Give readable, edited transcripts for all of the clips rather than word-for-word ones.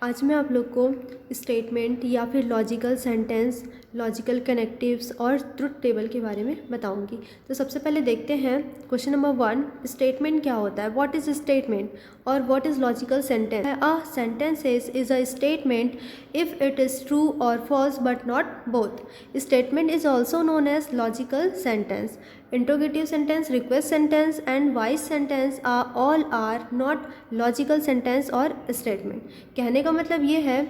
आज मैं आप लोग को स्टेटमेंट या फिर लॉजिकल सेंटेंस, लॉजिकल कनेक्टिव्स और ट्रुथ टेबल के बारे में बताऊंगी। तो सबसे पहले देखते हैं क्वेश्चन नंबर 1, स्टेटमेंट क्या होता है, व्हाट इज स्टेटमेंट और what is logical sentence. A sentence is a statement if it is true और false but not both. Statement is also known as logical sentence. Interrogative sentence, request sentence and voice sentence are not logical sentence और statement. कहने का मतलब ये है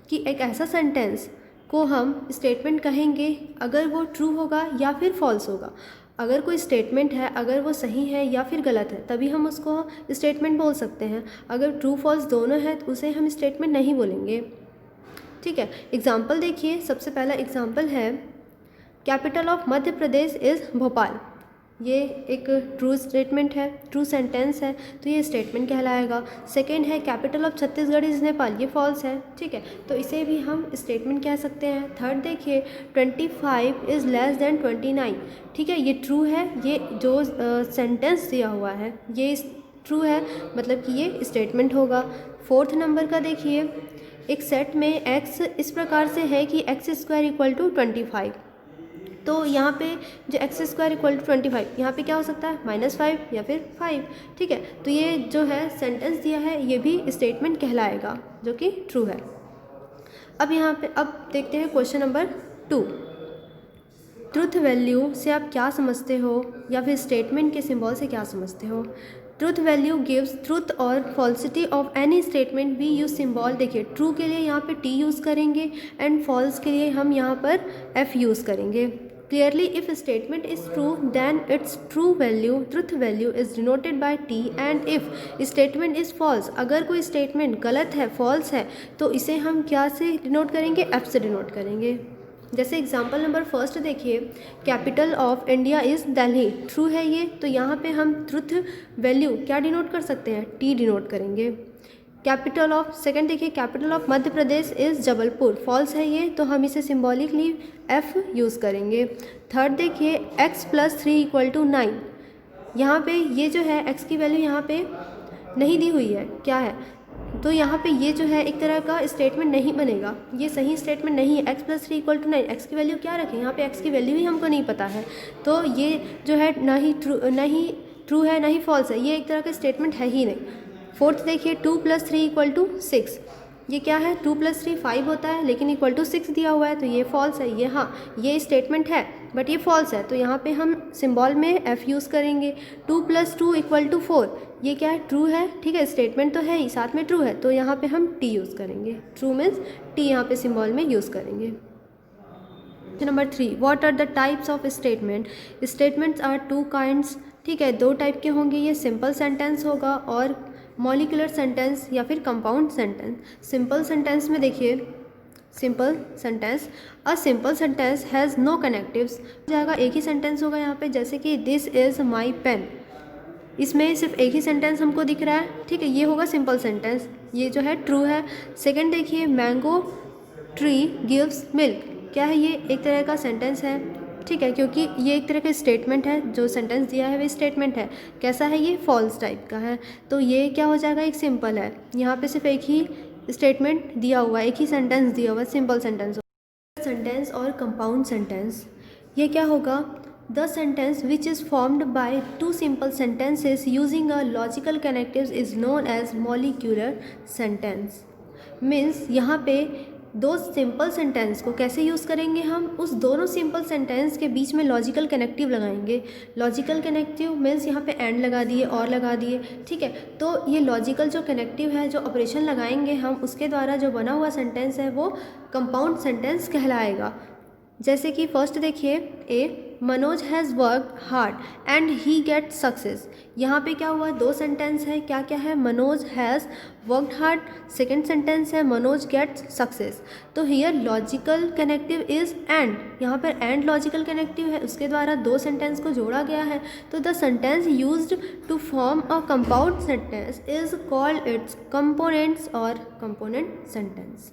कि एक ऐसा सेंटेंस को हम स्टेटमेंट कहेंगे अगर वो ट्रू होगा या फिर फॉल्स होगा। अगर कोई स्टेटमेंट है, अगर वो सही है या फिर गलत है, तभी हम उसको स्टेटमेंट बोल सकते हैं। अगर ट्रू फॉल्स दोनों है तो उसे हम स्टेटमेंट नहीं बोलेंगे। ठीक है, एग्जाम्पल देखिए। सबसे पहला एग्जाम्पल है capital of Madhya Pradesh is Bhopal. ये एक ट्रू स्टेटमेंट है, ट्रू सेंटेंस है, तो ये स्टेटमेंट कहलाएगा। सेकंड है capital of Chhattisgarh is Nepal, ये फॉल्स है। ठीक है, तो इसे भी हम स्टेटमेंट कह सकते हैं। थर्ड देखिए 25 इज़ लेस देन 29। ठीक है, ये ट्रू है, ये जो सेंटेंस दिया हुआ है ये ट्रू है, मतलब कि ये स्टेटमेंट होगा। फोर्थ नंबर का देखिए, एक सेट में x इस प्रकार से है कि x² इक्वल टू 25। तो यहाँ पे जो x² इक्वल टू 25, यहाँ पे क्या हो सकता है -5 या फिर 5। ठीक है, तो ये जो है सेंटेंस दिया है ये भी स्टेटमेंट कहलाएगा जो कि ट्रू है। अब यहाँ पे अब देखते हैं क्वेश्चन नंबर 2। ट्रुथ वैल्यू से आप क्या समझते हो या फिर स्टेटमेंट के सिंबल से क्या समझते हो। ट्रुथ वैल्यू गिव्स ट्रुथ और falsity of any statement we use symbol. देखिए ट्रू के लिए यहाँ पे T यूज़ करेंगे एंड फॉल्स के लिए हम यहाँ पर F यूज़ करेंगे। Clearly, if a statement is true, then its truth value is denoted by T, and if statement is false, अगर कोई statement गलत है, false है, तो इसे हम क्या से डिनोट करेंगे, F से डिनोट करेंगे। जैसे एग्जाम्पल नंबर फर्स्ट देखिए, capital of India is Delhi, true है ये, तो यहाँ पे हम ट्रुथ वैल्यू क्या डिनोट कर सकते हैं, T डिनोट करेंगे। कैपिटल ऑफ सेकंड देखिए, capital of Madhya Pradesh is Jabalpur, false है ये, तो हम इसे सिम्बॉलिकली F यूज़ करेंगे। थर्ड देखिए x + 3 इक्वल टू 9। यहाँ पे ये जो है x की वैल्यू यहाँ पे नहीं दी हुई है, क्या है, तो यहाँ पे ये जो है एक तरह का स्टेटमेंट नहीं बनेगा, ये सही स्टेटमेंट नहीं है। x + 3 इक्वल टू 9, x की वैल्यू क्या रखें, यहाँ पे x की वैल्यू ही हमको नहीं पता है, तो ये जो है ना ही ट्रू है ना ही फॉल्स है, ये एक तरह का स्टेटमेंट है ही नहीं। फोर्थ देखिए 2 + 3 इक्वल टू 6, ये क्या है, 2 + 3 5 होता है, लेकिन इक्वल टू 6 दिया हुआ है, तो ये फॉल्स है। ये हाँ, ये स्टेटमेंट है बट ये फॉल्स है, तो यहाँ पे हम सिंबल में F यूज़ करेंगे। 2 + 2 इक्वल टू 4, ये क्या है, ट्रू है। ठीक है, स्टेटमेंट तो है ही, साथ में ट्रू है, तो यहाँ पे हम T यूज़ करेंगे। ट्रू मीन्स T यहाँ पे सिंबल में यूज़ करेंगे। Number 3, what are the types of statement. Statements are 2 kinds. ठीक है, 2 टाइप के होंगे, ये सिंपल सेंटेंस होगा और मॉलिकुलर सेंटेंस या फिर कंपाउंड सेंटेंस। सिंपल सेंटेंस में देखिए, simple sentence, a simple sentence has no connectives जाएगा, एक ही सेंटेंस होगा यहाँ पे, जैसे कि दिस इज़ माई पेन, इसमें सिर्फ एक ही सेंटेंस हमको दिख रहा है। ठीक है, ये होगा सिंपल सेंटेंस, ये जो है ट्रू है। सेकंड देखिए, मैंगो ट्री गिव्स मिल्क, क्या है, ये एक तरह का सेंटेंस है। ठीक है, क्योंकि ये एक तरह का स्टेटमेंट है, जो सेंटेंस दिया है वो स्टेटमेंट है। कैसा है, ये फॉल्स टाइप का है, तो ये क्या हो जाएगा, एक सिंपल है, यहाँ पे सिर्फ एक ही स्टेटमेंट दिया हुआ है, एक ही सेंटेंस दिया हुआ है, सिंपल सेंटेंस। सेंटेंस और कंपाउंड सेंटेंस, ये क्या होगा, the sentence which is formed by 2 simple sentences using a logical connectives is known as molecular sentence. Means यहाँ पे 2 सिंपल सेंटेंस को कैसे यूज़ करेंगे, हम उस दोनों सिंपल सेंटेंस के बीच में लॉजिकल कनेक्टिव लगाएंगे। लॉजिकल कनेक्टिव मीन्स यहाँ पे एंड लगा दिए और लगा दिए। ठीक है, तो ये लॉजिकल जो कनेक्टिव है, जो ऑपरेशन लगाएंगे हम, उसके द्वारा जो बना हुआ सेंटेंस है वो कंपाउंड सेंटेंस कहलाएगा। जैसे कि फर्स्ट देखिए, a Manoj has worked hard and he get success. यहाँ पे क्या हुआ, 2 सेंटेंस है, क्या क्या है, Manoj has worked hard, second sentence है मनोज गेट्स सक्सेस। तो here logical connective is and, यहाँ पर एंड लॉजिकल कनेक्टिव है, उसके द्वारा 2 सेंटेंस को जोड़ा गया है। तो the sentence used to form a compound sentence is called its components और कंपोनेंट सेंटेंस।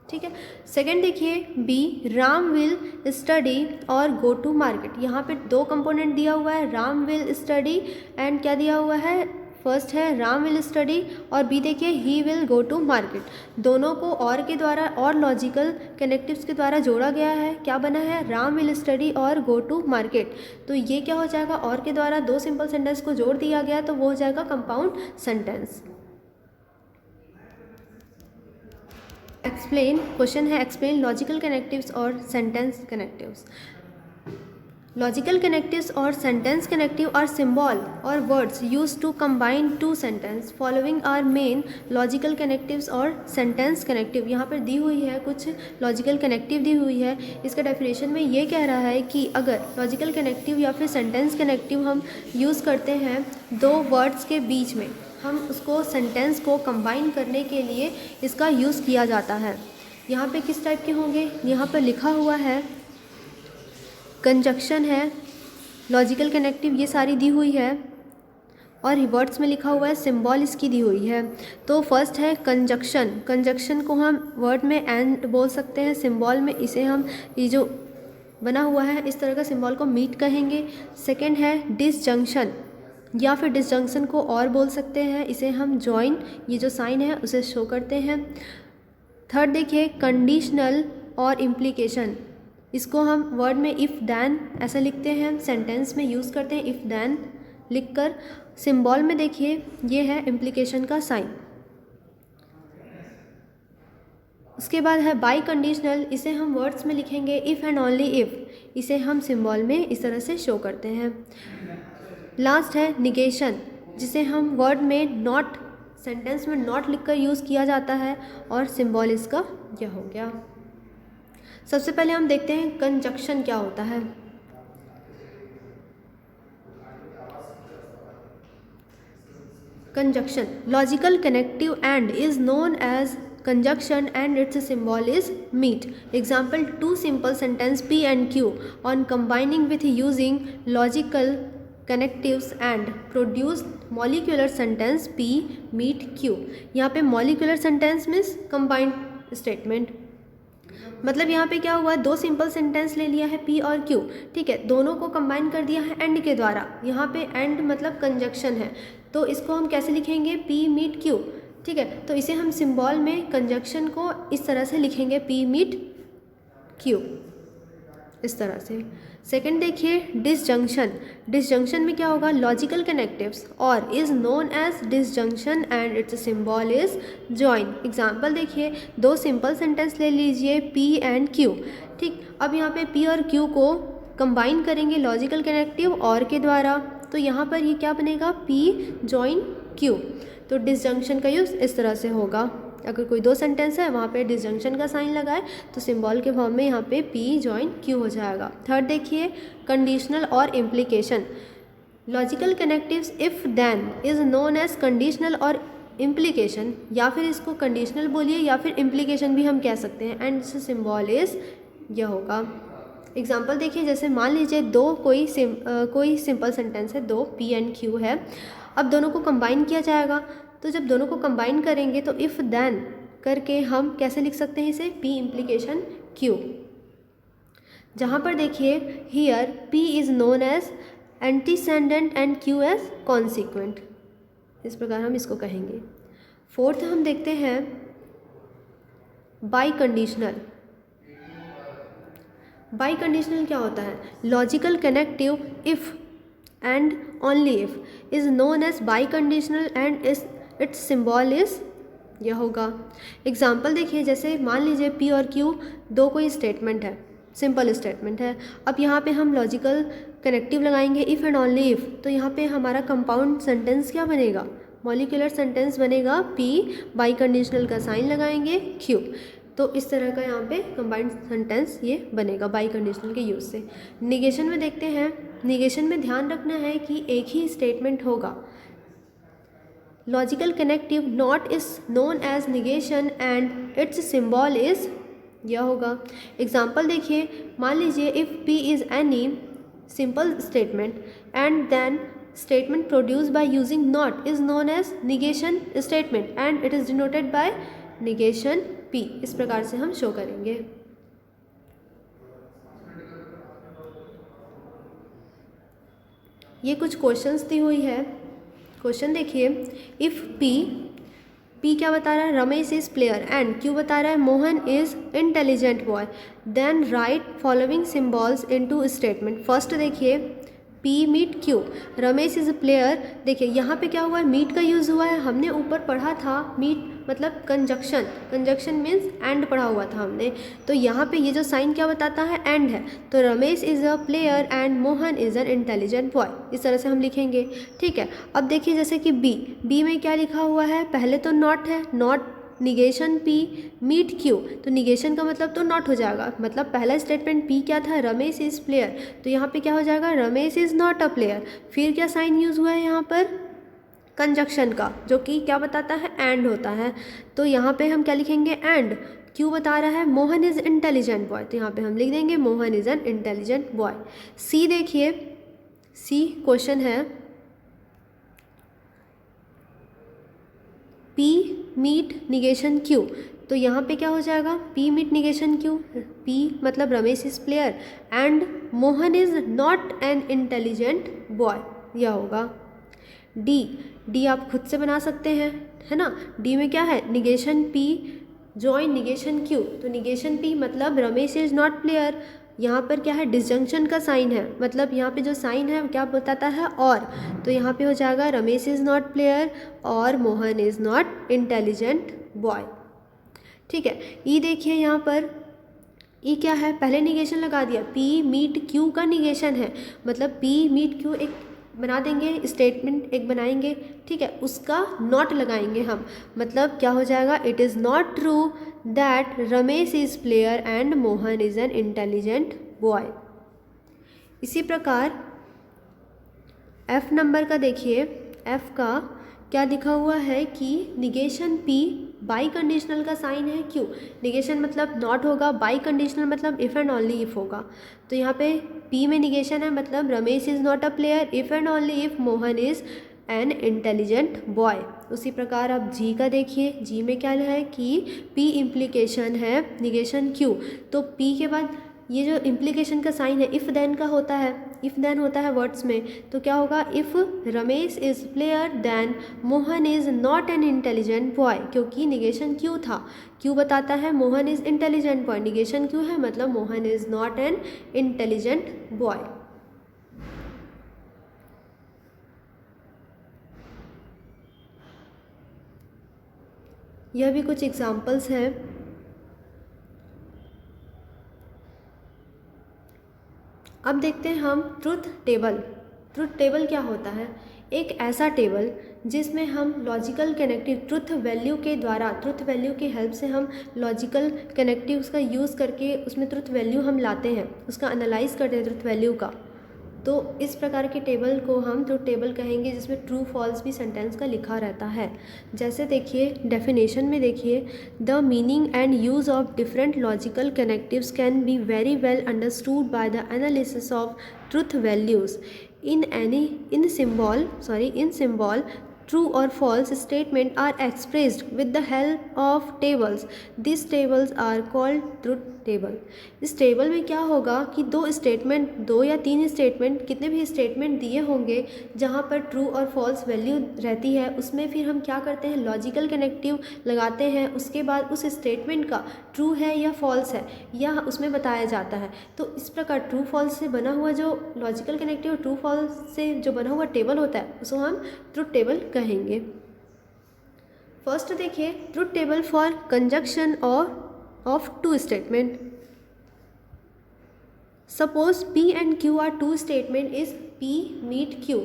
ठीक है, सेकंड देखिए, बी राम विल स्टडी और गो टू मार्केट। यहाँ पे 2 कंपोनेंट दिया हुआ है, राम विल स्टडी एंड क्या दिया हुआ है, फर्स्ट है राम विल स्टडी और बी देखिए he will go to market. दोनों को और के द्वारा और लॉजिकल कनेक्टिव्स के द्वारा जोड़ा गया है। क्या बना है? राम विल स्टडी और गो टू मार्केट। तो ये क्या हो जाएगा? और के द्वारा दो सिंपल सेंटेंस को जोड़ दिया गया तो वो हो जाएगा कंपाउंड सेंटेंस। एक्सप्लेन, क्वेश्चन है एक्सप्लेन लॉजिकल कनेक्टिव्स और सेंटेंस कनेक्टिव्स। लॉजिकल कनेक्टिव्स और सेंटेंस कनेक्टिव आर सिंबल और words use to combine two sentence. Following are main logical connectives और सेंटेंस कनेक्टिव। यहाँ पर दी हुई है कुछ लॉजिकल कनेक्टिव दी हुई है। इसका डेफिनेशन में ये कह रहा है कि अगर लॉजिकल कनेक्टिव या फिर सेंटेंस कनेक्टिव हम यूज़ करते हैं दो वर्ड्स के बीच में, हम उसको सेंटेंस को कंबाइन करने के लिए इसका यूज़ किया जाता है। यहाँ पे किस टाइप के होंगे? यहाँ पर लिखा हुआ है कंजक्शन है, लॉजिकल कनेक्टिव ये सारी दी हुई है और वर्ड्स में लिखा हुआ है सिंबल इसकी दी हुई है। तो फर्स्ट है कंजक्शन। कंजक्शन को हम वर्ड में एंड बोल सकते हैं, सिंबल में इसे हम ये जो बना हुआ है इस तरह का सिंबल को मीट कहेंगे। सेकंड है डिसजंक्शन या फिर डिसजंक्शन को और बोल सकते हैं, इसे हम जॉइन ये जो साइन है उसे शो करते हैं। थर्ड देखिए कंडीशनल और इम्प्लीकेशन। इसको हम वर्ड में इफ़ दैन ऐसा लिखते हैं, सेंटेंस में यूज़ करते हैं इफ़ दैन लिखकर। सिंबल में देखिए ये है इम्प्लीकेशन का साइन। उसके बाद है बाई कंडीशनल, इसे हम वर्ड्स में लिखेंगे इफ़ एंड ओनली इफ़, इसे हम सिंबल में इस तरह से शो करते हैं। लास्ट है निगेशन, जिसे हम वर्ड में नॉट सेंटेंस में नॉट लिखकर यूज़ किया जाता है और सिंबल इसका यह हो गया। सबसे पहले हम देखते हैं कंजक्शन क्या होता है। Conjunction, logical connective and is known as conjunction and its symbol is meet. Example, two simple sentence P and Q on combining with using logical connectives and produce molecular sentence P meet Q. यहाँ पे molecular sentence means combined statement, मतलब यहाँ पे क्या हुआ, दो simple sentence ले लिया है P और Q, ठीक है, दोनों को कंबाइन कर दिया है एंड के द्वारा। यहाँ पे एंड मतलब कंजक्शन है, तो इसको हम कैसे लिखेंगे? P मीट Q, ठीक है। तो इसे हम सिंबल में कंजक्शन को इस तरह से लिखेंगे P मीट Q, इस तरह से। सेकंड देखिए डिसजंक्शन। डिसजंक्शन में क्या होगा? Logical connectives or is known as disjunction and its symbol is join. Example देखिए, दो सिंपल सेंटेंस ले लीजिए P एंड Q, ठीक। अब यहाँ पे P और Q को कंबाइन करेंगे लॉजिकल कनेक्टिव और के द्वारा, तो यहाँ पर ये क्या बनेगा? P join Q। तो डिसजंक्शन का यूज़ इस तरह से होगा। अगर कोई दो सेंटेंस है वहाँ पे डिसजंक्शन का साइन लगाए तो सिंबल के फॉर्म में यहाँ पे P जॉइन Q हो जाएगा। थर्ड देखिए conditional or implication. Logical connectives if then is known as conditional or implication, या फिर इसको कंडीशनल बोलिए या फिर इम्प्लीकेशन भी हम कह सकते हैं, एंड सिंबल इज़ यह होगा। एग्जाम्पल देखिए, जैसे मान लीजिए दो कोई सिंपल सेंटेंस है, दो P एंड Q है। अब दोनों को कंबाइन किया जाएगा, तो जब दोनों को कंबाइन करेंगे तो इफ़ देन करके हम कैसे लिख सकते हैं इसे? P implication Q। जहाँ पर देखिए here P is known as antecedent and Q as consequent, इस प्रकार हम इसको कहेंगे। फोर्थ हम देखते हैं बाई कंडीशनल। बाई कंडीशनल क्या होता है? Logical connective if and only if is known as biconditional and its symbol is यह होगा। एग्जाम्पल देखिए, जैसे मान लीजिए P और Q दो कोई स्टेटमेंट है, सिंपल स्टेटमेंट है। अब यहाँ पे हम लॉजिकल कनेक्टिव लगाएंगे इफ़ एंड ओनली इफ़, तो यहाँ पे हमारा कंपाउंड सेंटेंस क्या बनेगा? मॉलिक्यूलर सेंटेंस बनेगा P, बाई कंडीशनल का साइन लगाएंगे Q, तो इस तरह का यहाँ पे कंबाइंड सेंटेंस ये बनेगा बाई कंडीशनल के यूज़ से। निगेशन में देखते हैं। निगेशन में ध्यान रखना है कि एक ही स्टेटमेंट होगा। Logical connective not is known as negation and its symbol is यह होगा। एग्जाम्पल देखिए, मान लीजिए if P is any simple statement and then statement produce by using not is known as negation statement and it is denoted by negation P। इस प्रकार से हम show करेंगे। ये कुछ क्वेश्चंस दी हुई है, क्वेश्चन देखिए, इफ़ पी क्या बता रहा है, Ramesh is player, and Q बता रहा है Mohan is intelligent boy, then write following symbols into statement. First देखिए, P meet Q, Ramesh is a player. देखिए यहाँ पे क्या हुआ है, मीट का यूज़ हुआ है। हमने ऊपर पढ़ा था मीट मतलब कंजक्शन, कंजक्शन मीन्स एंड पढ़ा हुआ था हमने। तो यहाँ पे ये जो साइन क्या बताता है, एंड है। तो Ramesh is a player and Mohan is an intelligent boy, इस तरह से हम लिखेंगे। ठीक है, अब देखिए जैसे कि बी में क्या लिखा हुआ है, पहले तो नॉट है, not negation P meet Q, तो निगेशन का मतलब तो नॉट हो जाएगा। मतलब पहला स्टेटमेंट पी क्या था, रमेश इज़ प्लेयर, तो यहाँ पे क्या हो जाएगा, Ramesh is not a player. फिर क्या साइन यूज़ हुआ है यहाँ पर, कंजक्शन का, जो कि क्या बताता है, एंड होता है। तो यहाँ पे हम क्या लिखेंगे, एंड क्यू बता रहा है मोहन इज़ इंटेलिजेंट बॉय, तो यहाँ पे हम लिख देंगे Mohan is an intelligent boy. C देखिए, सी क्वेश्चन है, पी मीट निगेशन क्यू, तो यहाँ पे क्या हो जाएगा, P meet negation Q, P मतलब Ramesh is player and Mohan is not an intelligent boy, यह होगा। डी आप खुद से बना सकते हैं, है ना। डी में क्या है, negation P join negation Q, तो निगेशन पी मतलब रमेश इज़ नॉट प्लेयर, यहाँ पर क्या है, डिसजंक्शन का साइन है, मतलब यहाँ पे जो साइन है क्या बताता है, और, तो यहाँ पे हो जाएगा रमेश इज़ नॉट प्लेयर और Mohan is not intelligent boy. ठीक है, ई देखिए यहाँ पर, ई क्या है, पहले निगेशन लगा दिया, पी मीट क्यू का निगेशन है, मतलब पी मीट क्यू एक बना देंगे, स्टेटमेंट एक बनाएंगे। ठीक है, उसका नॉट लगाएंगे हम, मतलब क्या हो जाएगा, it is not true that Ramesh is player and Mohan is an intelligent boy. इसी प्रकार एफ नंबर का देखिए, एफ का क्या लिखा हुआ है कि निगेशन पी बाई कंडीशनल का साइन है क्यू, निगेशन मतलब नॉट होगा, बाई कंडीशनल मतलब इफ़ एंड ओनली इफ़ होगा। तो यहाँ पे पी में निगेशन है, मतलब Ramesh is not a player if and only if Mohan is an intelligent boy. उसी प्रकार आप जी का देखिए, जी में क्या है कि पी इम्प्लीकेशन है निगेशन क्यू, तो पी के बाद ये जो इम्प्लीकेशन का साइन है इफ़ देन का होता है, इफ़ देन होता है वर्ड्स में, तो क्या होगा, if Ramesh is player then Mohan is not an intelligent boy, क्योंकि निगेशन क्यू था, क्यू बताता है Mohan is intelligent boy, negation Q है मतलब Mohan is not an intelligent boy. यह भी कुछ एग्जाम्पल्स हैं। अब देखते हैं हम ट्रुथ टेबल। ट्रुथ टेबल क्या होता है, एक ऐसा टेबल जिसमें हम लॉजिकल कनेक्टिव ट्रुथ वैल्यू के द्वारा, ट्रुथ वैल्यू की हेल्प से हम लॉजिकल कनेक्टिव्स का यूज़ करके उसमें ट्रुथ वैल्यू हम लाते हैं, उसका एनालाइज करते हैं ट्रुथ वैल्यू का। तो इस प्रकार के टेबल को हम ट्रुथ टेबल कहेंगे, जिसमें ट्रू फॉल्स भी सेंटेंस का लिखा रहता है। जैसे देखिए डेफिनेशन में देखिए, the meaning and use of different logical connectives can be very well understood by the analysis of truth values in symbol true or false statement are expressed with the help of tables. These tables are called truth table. इस table में क्या होगा कि दो या तीन statement, कितने भी स्टेटमेंट दिए होंगे जहाँ पर ट्रू और फॉल्स वैल्यू रहती है, उसमें फिर हम क्या करते हैं, लॉजिकल कनेक्टिव लगाते हैं। उसके बाद उस स्टेटमेंट का ट्रू है या फॉल्स है यह उसमें बताया जाता है। तो इस प्रकार ट्रू फॉल्स से बना हुआ जो लॉजिकल कनेक्टिव ट्रू फॉल्स से जो बना हुआ टेबल होता है उसको हम ट्रुथ टेबल कहेंगे। फर्स्ट देखिए, truth table for conjunction of two statement. Suppose P and Q are two statement is P meet Q।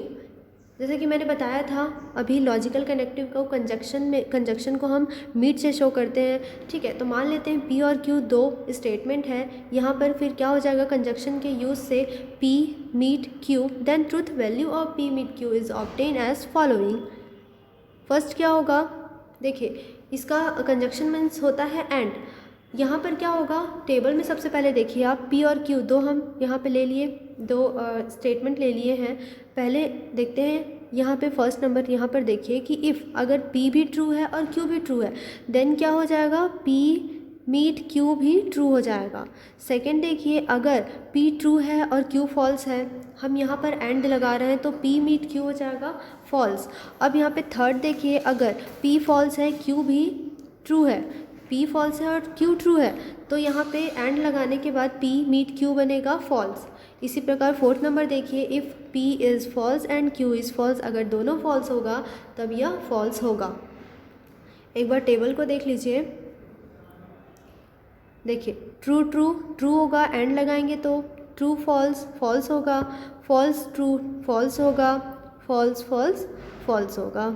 जैसे कि मैंने बताया था अभी लॉजिकल कनेक्टिव को कंजक्शन को हम मीट से शो करते हैं। ठीक है, तो मान लेते हैं P और Q दो स्टेटमेंट है, यहाँ पर फिर क्या हो जाएगा, कंजक्शन के यूज़ से P meet Q, then truth value of P meet Q is obtain as following. First क्या होगा, देखिए इसका कंजक्शन मीन्स होता है एंड। यहाँ पर क्या होगा, टेबल में सबसे पहले देखिए आप P और Q दो हम यहाँ पे ले लिए, दो स्टेटमेंट ले लिए हैं। पहले देखते हैं यहाँ पे फर्स्ट नंबर, यहाँ पर देखिए कि इफ़ अगर P भी ट्रू है और Q भी ट्रू है देन क्या हो जाएगा, P मीट Q भी ट्रू हो जाएगा। सेकंड देखिए, अगर P ट्रू है और Q फॉल्स है, हम यहाँ पर एंड लगा रहे हैं तो P मीट Q हो जाएगा फॉल्स। अब यहाँ पे थर्ड देखिए, अगर P फॉल्स है Q भी ट्रू है, P फॉल्स है और Q ट्रू है, तो यहाँ पे एंड लगाने के बाद P मीट Q बनेगा फॉल्स। इसी प्रकार फोर्थ नंबर देखिए, if P is false and Q is false, अगर दोनों फॉल्स होगा तब यह फॉल्स होगा। एक बार टेबल को देख लीजिए, देखिए ट्रू ट्रू ट्रू होगा, एंड लगाएंगे तो ट्रू फॉल्स फॉल्स होगा, फॉल्स ट्रू फॉल्स होगा, फॉल्स फॉल्स फॉल्स होगा।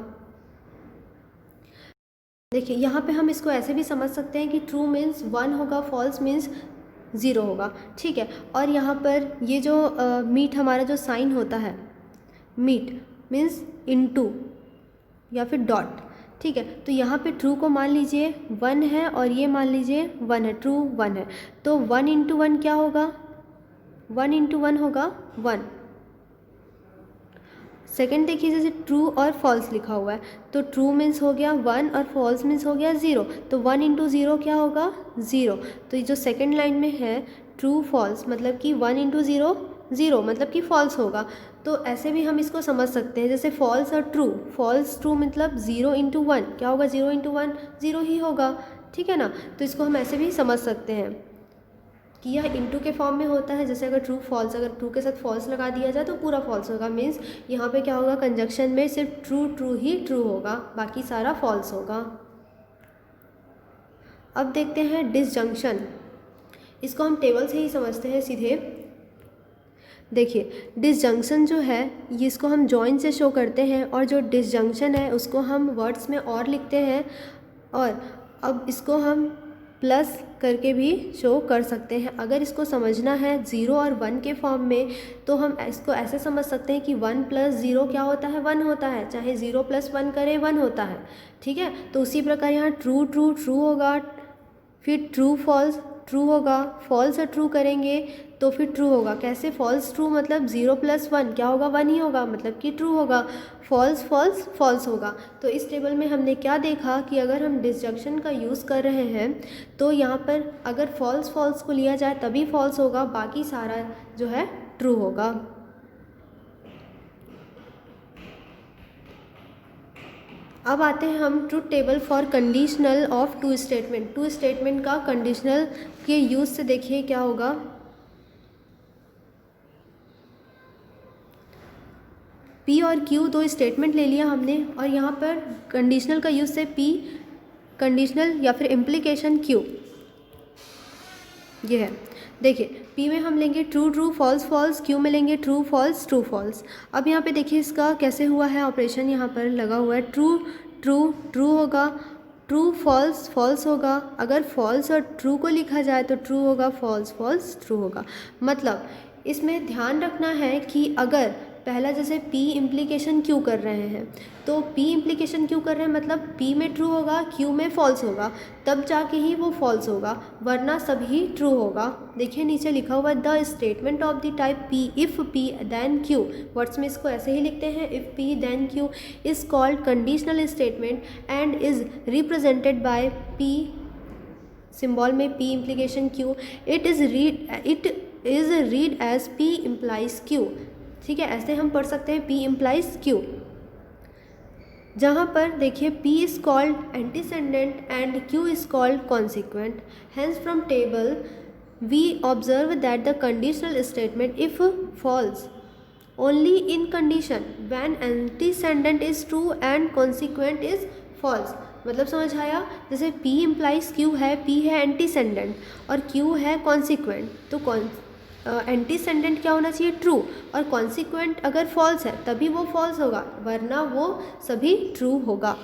देखिए यहाँ पे हम इसको ऐसे भी समझ सकते हैं कि ट्रू मीन्स 1 होगा, फॉल्स मीन्स 0 होगा, ठीक है। और यहाँ पर ये जो मीट हमारा जो साइन होता है, मीट मीन्स इनटू या फिर डॉट, ठीक है। तो यहाँ पे ट्रू को मान लीजिए 1 है और ये मान लीजिए 1 है, ट्रू 1 है, तो 1 इंटू 1 क्या होगा, 1 इंटू 1 होगा 1। सेकेंड देखिए, जैसे ट्रू और फॉल्स लिखा हुआ है, तो ट्रू मीन्स हो गया 1 और फॉल्स मीन्स हो गया 0, तो 1 इंटू 0 क्या होगा 0। तो ये जो सेकेंड लाइन में है ट्रू फॉल्स, मतलब कि 1 इंटू 0 0, मतलब कि फॉल्स होगा। तो ऐसे भी हम इसको समझ सकते हैं, जैसे फॉल्स और ट्रू, फॉल्स ट्रू मतलब 0 इंटू 1 क्या होगा, 0 इंटू 1 0 ही होगा, ठीक है ना। तो इसको हम ऐसे भी समझ सकते हैं कि यह इंटू के फॉर्म में होता है। जैसे अगर ट्रू फॉल्स, अगर ट्रू के साथ फॉल्स लगा दिया जाए तो पूरा फॉल्स होगा, मीन्स यहाँ पे क्या होगा, कंजक्शन में सिर्फ ट्रू ट्रू ही ट्रू होगा, बाकी सारा फॉल्स होगा। अब देखते हैं डिसजंक्शन, इसको हम टेबल से ही समझते हैं सीधे। देखिए डिसजंक्शन जो है ये इसको हम जॉइन से शो करते हैं, और जो डिसजंक्शन है उसको हम वर्ड्स में और लिखते हैं, और अब इसको हम प्लस करके भी शो कर सकते हैं। अगर इसको समझना है 0 और 1 के फॉर्म में, तो हम इसको ऐसे समझ सकते हैं कि 1 प्लस 0 क्या होता है, 1 होता है, चाहे 0 प्लस 1 करें 1 होता है, ठीक है। तो उसी प्रकार यहाँ ट्रू ट्रू ट्रू होगा, फिर ट्रू फॉल्स ट्रू होगा, फॉल्स और ट्रू करेंगे तो फिर ट्रू होगा। कैसे, फॉल्स ट्रू मतलब 0 प्लस 1 क्या होगा, 1 ही होगा, मतलब कि ट्रू होगा, फॉल्स फॉल्स फॉल्स होगा। तो इस टेबल में हमने क्या देखा कि अगर हम डिसजंक्शन का यूज़ कर रहे हैं तो यहाँ पर अगर फॉल्स फॉल्स को लिया जाए तभी फॉल्स होगा, बाकी सारा जो है ट्रू होगा। अब आते हैं हम truth table for conditional of two statement. Two statement का कंडीशनल के यूज़ से देखिए क्या होगा। P और Q दो स्टेटमेंट ले लिया हमने, और यहाँ पर कंडीशनल का यूज़ से P कंडीशनल या फिर इम्प्लीकेशन Q ये है। देखिए P में हम लेंगे true true false false, Q में लेंगे ट्रू फॉल्स ट्रू फॉल्स। अब यहाँ पे देखिए इसका कैसे हुआ है ऑपरेशन, यहाँ पर लगा हुआ है ट्रू ट्रू ट्रू होगा, ट्रू फॉल्स फॉल्स होगा। अगर फॉल्स और ट्रू को लिखा जाए तो ट्रू होगा, फॉल्स फॉल्स ट्रू होगा। मतलब इसमें ध्यान रखना है कि अगर पहला जैसे P इम्प्लीकेशन Q कर रहे हैं, तो P इम्प्लीकेशन Q कर रहे हैं मतलब P में ट्रू होगा, Q में फॉल्स होगा, तब जाके ही वो फॉल्स होगा, वरना सभी ट्रू होगा। देखिए नीचे लिखा हुआ है the statement of the type P if P then Q, words में इसको ऐसे ही लिखते हैं, if P then Q is called conditional statement and is represented by P symbol में P implication Q। It is read as P implies Q, ठीक है। ऐसे हम पढ़ सकते हैं P इम्प्लाइज Q, जहाँ पर देखिए P is called antecedent and Q is called consequent. Hence from table we observe that the conditional statement if false only in condition when antecedent is true and consequent is false. मतलब समझ आया, जैसे P implies Q है, P है एंटीसेंडेंट और Q है consequent, तो एंटीसेंडेंट क्या होना चाहिए, ट्रू, और कॉन्सिक्वेंट अगर फॉल्स है तभी वो फॉल्स होगा, वरना वो सभी ट्रू होगा,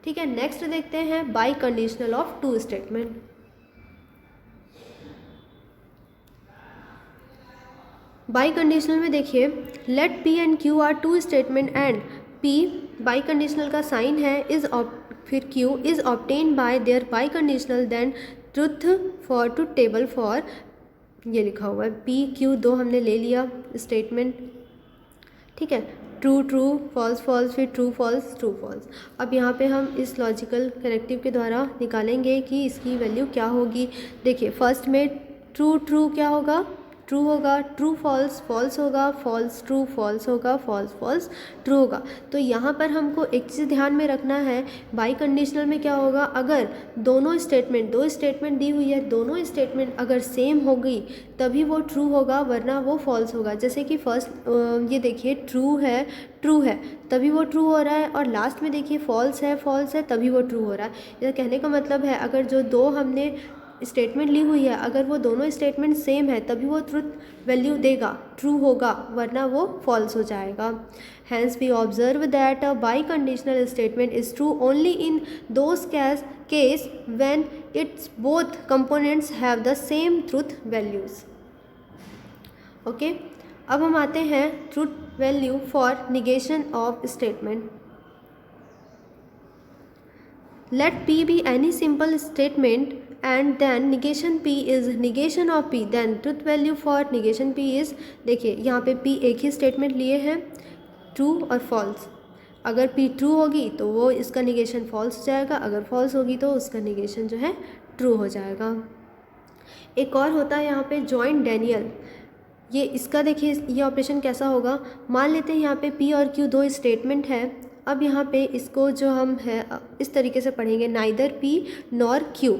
ठीक है। नेक्स्ट देखते हैं biconditional of two statement. Biconditional में देखिए let P and Q are two statement and P biconditional का साइन है इज फिर Q is obtain by their biconditional then truth for truth table for, ये लिखा हुआ है P Q दो हमने ले लिया स्टेटमेंट, ठीक है। ट्रू ट्रू फॉल्स फॉल्स फिर ट्रू फॉल्स ट्रू फॉल्स। अब यहाँ पे हम इस लॉजिकल कनेक्टिव के द्वारा निकालेंगे कि इसकी वैल्यू क्या होगी। देखिए फर्स्ट में ट्रू ट्रू क्या होगा, ट्रू होगा, ट्रू फॉल्स, फॉल्स होगा, फॉल्स ट्रू, फॉल्स होगा, फॉल्स फॉल्स ट्रू होगा। तो यहाँ पर हमको एक चीज़ ध्यान में रखना है, बाई कंडीशनल में क्या होगा, अगर दोनों स्टेटमेंट, दो स्टेटमेंट दी हुई है, दोनों स्टेटमेंट अगर सेम होगी तभी वो ट्रू होगा, वरना वो फॉल्स होगा। जैसे कि फर्स्ट ये देखिए ट्रू है तभी वो ट्रू हो रहा है, और लास्ट में देखिए फॉल्स है तभी वो ट्रू हो रहा है। यह कहने का मतलब है अगर जो दो हमने स्टेटमेंट ली हुई है, अगर वो दोनों स्टेटमेंट सेम है तभी वो ट्रुथ वैल्यू देगा, ट्रू होगा, वरना वो फॉल्स हो जाएगा। Hence we observe that a biconditional statement is true only in those case when its both components have the same truth values. Okay, अब हम आते हैं truth value for negation of statement. Let P be any simple statement and then negation P is negation of P, then truth value for negation P is, देखिए यहाँ पे P एक ही statement लिए हैं, ट्रू और फॉल्स। अगर P true होगी तो वो इसका निगेशन फॉल्स हो जाएगा, अगर फॉल्स होगी तो उसका निगेशन जो है ट्रू हो जाएगा। एक और होता है यहाँ पे जॉइंट डेनियल। ये इसका देखिए ये ऑपरेशन कैसा होगा, मान लेते हैं यहाँ पे P और Q दो स्टेटमेंट है। अब यहाँ पे इसको जो हम है इस तरीके से पढ़ेंगे, neither P nor Q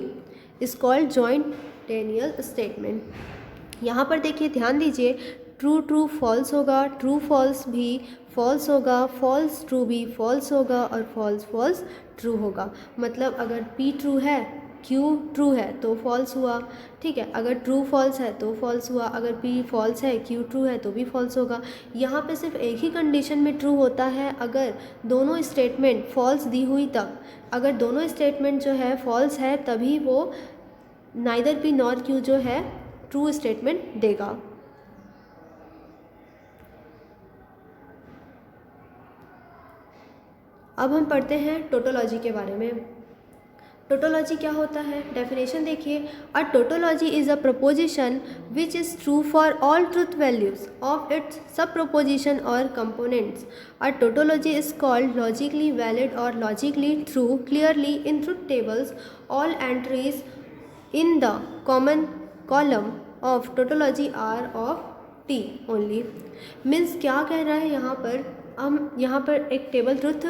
is called joint Daniel statement. यहाँ पर देखिए ध्यान दीजिए, ट्रू ट्रू फॉल्स होगा, ट्रू फॉल्स भी फॉल्स होगा, फॉल्स ट्रू भी फॉल्स होगा, और फॉल्स फॉल्स ट्रू होगा। मतलब अगर P ट्रू है, Q ट्रू है तो फॉल्स हुआ, ठीक है। अगर ट्रू फॉल्स है तो फॉल्स हुआ, अगर P फॉल्स है, Q ट्रू है तो भी फॉल्स होगा। यहाँ पे सिर्फ एक ही कंडीशन में ट्रू होता है, अगर दोनों स्टेटमेंट फॉल्स दी हुई तब। अगर दोनों स्टेटमेंट जो है फॉल्स है तभी वो नाइदर P नॉर Q जो है ट्रू स्टेटमेंट देगा। अब हम पढ़ते हैं टोटोलॉजी के बारे में। टोटोलॉजी क्या होता है, डेफिनेशन देखिए, a tautology is a proposition which is true for all truth values of its sub proposition और components. A tautology is called logically valid और logically true clearly in truth tables all entries in the common column of tautology are of T only. Means क्या कह रहा है यहाँ पर, हम यहाँ पर एक ट्रुथ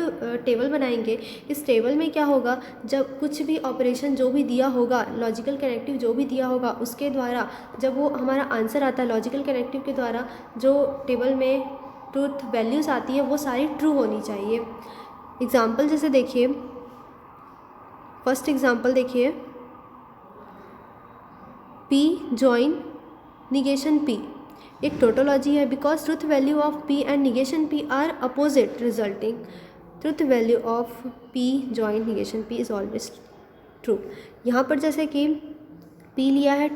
टेबल बनाएंगे। इस टेबल में क्या होगा, जब कुछ भी ऑपरेशन जो भी दिया होगा, लॉजिकल कनेक्टिव जो भी दिया होगा, उसके द्वारा जब वो हमारा आंसर आता है, लॉजिकल कनेक्टिव के द्वारा जो टेबल में ट्रुथ वैल्यूज़ आती है वो सारी ट्रू होनी चाहिए। एग्जाम्पल जैसे देखिए, फर्स्ट एग्जाम्पल देखिए, P जॉइन निगेशन P एक टोटोलॉजी है, because truth value of P and negation P are opposite resulting truth value of P joint negation P is always true. यहाँ पर जैसे कि P लिया है,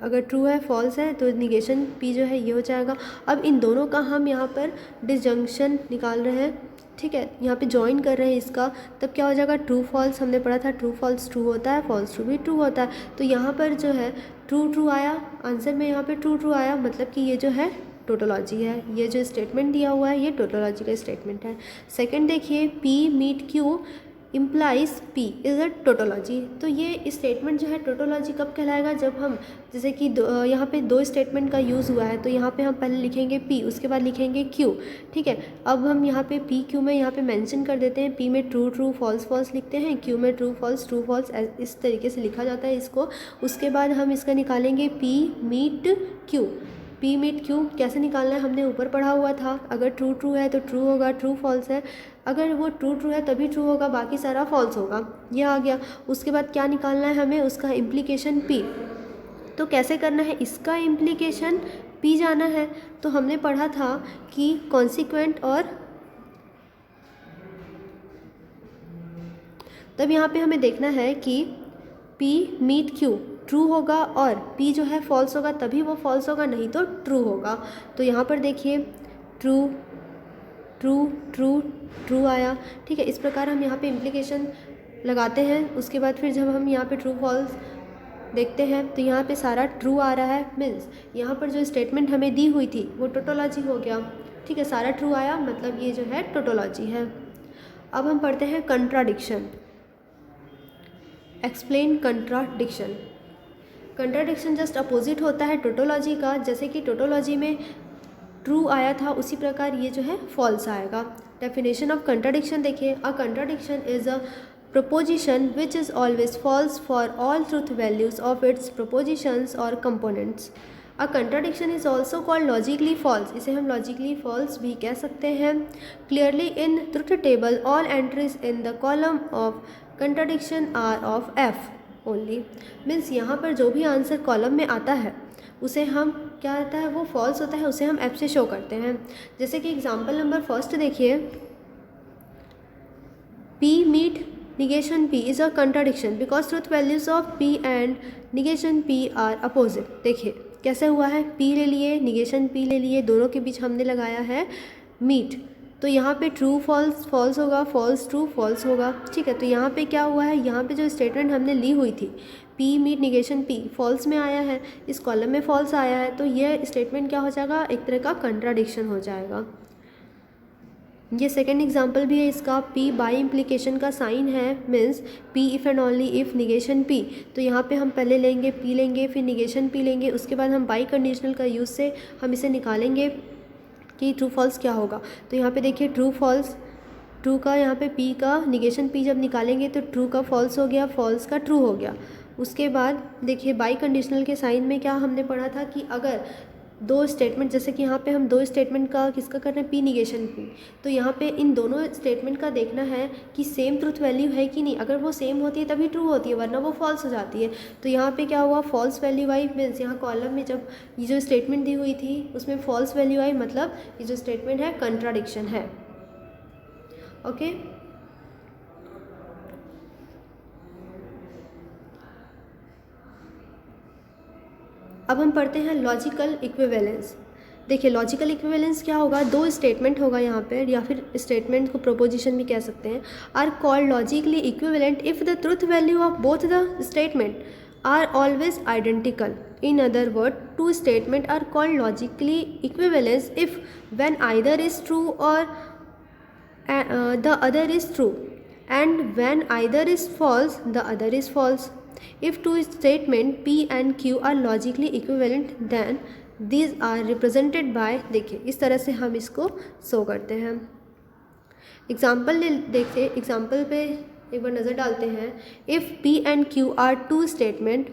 अगर ट्रू है फॉल्स है तो निगेशन P जो है ये हो जाएगा। अब इन दोनों का हम यहाँ पर डिसजंक्शन निकाल रहे हैं, ठीक है, यहाँ पे जॉइन कर रहे हैं इसका, तब क्या हो जाएगा, ट्रू फॉल्स हमने पढ़ा था, ट्रू फॉल्स ट्रू होता है, फॉल्स ट्रू भी ट्रू होता है। तो यहाँ पर जो है ट्रू ट्रू आया आंसर में, यहाँ पे ट्रू ट्रू आया, मतलब कि ये जो है टोटोलॉजी है। ये जो स्टेटमेंट दिया हुआ है ये टोटोलॉजी का स्टेटमेंट है। सेकंड देखिए, P meet Q implies P is a tautology. तो ये स्टेटमेंट जो है टोटोलॉजी कब कहलाएगा, जब हम जैसे कि यहाँ पे दो स्टेटमेंट का यूज़ हुआ है, तो यहाँ पे हम पहले लिखेंगे P, उसके बाद लिखेंगे Q, ठीक है। अब हम यहाँ पे P Q में यहाँ पे मेंशन कर देते हैं, P में ट्रू ट्रू फॉल्स फॉल्स लिखते हैं, Q में ट्रू फॉल्स इस तरीके से लिखा जाता है इसको। उसके बाद हम इसका निकालेंगे P meet Q। P meet Q कैसे निकालना है हमने ऊपर पढ़ा हुआ था, अगर ट्रू ट्रू है तो ट्रू होगा, ट्रू फॉल्स है अगर वो ट्रू ट्रू है तभी ट्रू होगा, बाकी सारा फॉल्स होगा, ये आ गया। उसके बाद क्या निकालना है हमें, उसका इम्प्लीकेशन P। तो कैसे करना है, इसका इम्प्लीकेशन P जाना है। तो हमने पढ़ा था कि कॉन्सिक्वेंट, और तब यहाँ पे हमें देखना है कि P मीट Q ट्रू होगा और P जो है फॉल्स होगा, तभी वो फॉल्स होगा, नहीं तो ट्रू होगा। तो यहाँ पर देखिए ट्रू ट्रू ट्रू ट्रू आया, ठीक है। इस प्रकार हम यहाँ पे इम्प्लीकेशन लगाते हैं। उसके बाद फिर जब हम यहाँ पे ट्रू फॉल्स देखते हैं तो यहाँ पे सारा ट्रू आ रहा है, मीन्स यहाँ पर जो स्टेटमेंट हमें दी हुई थी वो टोटोलॉजी हो गया, ठीक है। सारा ट्रू आया मतलब ये जो है टोटोलॉजी है। अब हम पढ़ते हैं contradiction. Explain contradiction. Contradiction just opposite होता है टोटोलॉजी का। जैसे कि टोटोलॉजी में ट्रू आया था, उसी प्रकार ये जो है फॉल्स आएगा। डेफिनेशन ऑफ कंट्राडिक्शन देखिए, a contradiction is a proposition which is always false for all truth values of its propositions or components. A contradiction is also called logically false, इसे हम logically false भी कह सकते हैं। Clearly in truth table all entries in the column of contradiction are of F only, means यहाँ पर जो भी आंसर कॉलम में आता है उसे हम क्या रहता है, वो फॉल्स होता है, उसे हम F से शो करते हैं। जैसे कि एग्जाम्पल नंबर फर्स्ट देखिए, P meet negation P is a contradiction because truth values of P and negation P are opposite। देखिए कैसे हुआ है, P ले लिए, negation P ले लिए, दोनों के बीच हमने लगाया है meet, तो यहाँ पे ट्रू फॉल्स फॉल्स होगा, फॉल्स ट्रू फॉल्स होगा। ठीक है, तो यहाँ पे क्या हुआ है, यहाँ पे जो स्टेटमेंट हमने ली हुई थी P meet negation P false में आया है, इस कॉलम में फॉल्स आया है, तो यह स्टेटमेंट क्या हो जाएगा, एक तरह का कंट्राडिक्शन हो जाएगा। ये सेकेंड एग्जाम्पल भी है इसका, P बाई इम्प्लीकेशन का साइन है, means P if and only if negation P, तो यहाँ पे हम पहले लेंगे P लेंगे, फिर निगेशन P लेंगे, उसके बाद हम बाई कंडीशनल का यूज़ से हम इसे निकालेंगे कि ट्रू फॉल्स क्या होगा। तो यहाँ पे देखिए ट्रू फॉल्स, ट्रू का यहाँ पे P का निगेशन P जब निकालेंगे तो ट्रू का फॉल्स हो गया, फॉल्स का ट्रू हो गया। उसके बाद देखिए बाई कंडीशनल के साइन में क्या हमने पढ़ा था कि अगर दो स्टेटमेंट, जैसे कि यहाँ पे हम दो स्टेटमेंट का किसका कर रहे हैं, P निगेशन P, तो यहाँ पे इन दोनों स्टेटमेंट का देखना है कि सेम ट्रूथ वैल्यू है कि नहीं। अगर वो सेम होती है तभी ट्रू होती है, वरना वो फॉल्स हो जाती है। तो यहाँ पे क्या हुआ, फॉल्स वैल्यू आई, मीन्स यहाँ कॉलम में जब ये जो स्टेटमेंट दी हुई थी उसमें फॉल्स वैल्यू आई, मतलब ये जो स्टेटमेंट है कंट्राडिक्शन है। ओके, अब हम पढ़ते हैं लॉजिकल इक्विवेलेंस। देखिए लॉजिकल इक्विवेलेंस क्या होगा, दो स्टेटमेंट होगा यहाँ पर, या फिर स्टेटमेंट को प्रोपोजिशन भी कह सकते हैं, are called logically equivalent if the truth value of both the statement are always identical. In other words, two statements are called logically equivalent if when either is true or the other is true, and when either is false the other is false. If two statements P and Q are logically equivalent then these are represented by, देखिए इस तरह से हम इसको show करते हैं। Example देखिए, example पे एक बार नज़र डालते हैं। If P and Q are two statement,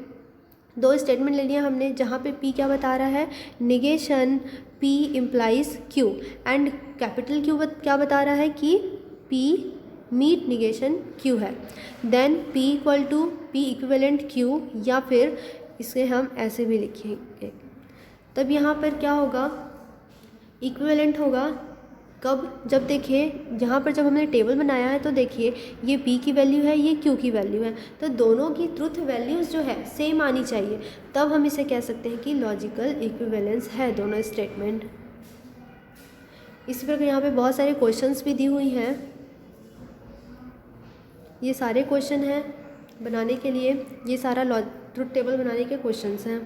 दो स्टेटमेंट ले लिया हमने, जहाँ पे P क्या बता रहा है, negation P implies Q, and capital Q क्या बता रहा है कि P मीट निगेशन Q है। Then P equal to P equivalent Q, या फिर इसे हम ऐसे भी लिखेंगे, तब यहाँ पर क्या होगा, इक्विवेलेंट होगा कब, जब देखिए यहाँ पर जब हमने टेबल बनाया है तो देखिए ये P की वैल्यू है, ये Q की वैल्यू है, तो दोनों की ट्रुथ वैल्यूज़ जो है सेम आनी चाहिए, तब हम इसे कह सकते हैं कि लॉजिकल इक्विवेलेंस है दोनों स्टेटमेंट। इसी प्रकार यहाँ पे बहुत सारे क्वेश्चंस भी दी हुई हैं, ये सारे क्वेश्चन हैं बनाने के लिए, ये सारा ट्रुथ टेबल बनाने के क्वेश्चंस हैं।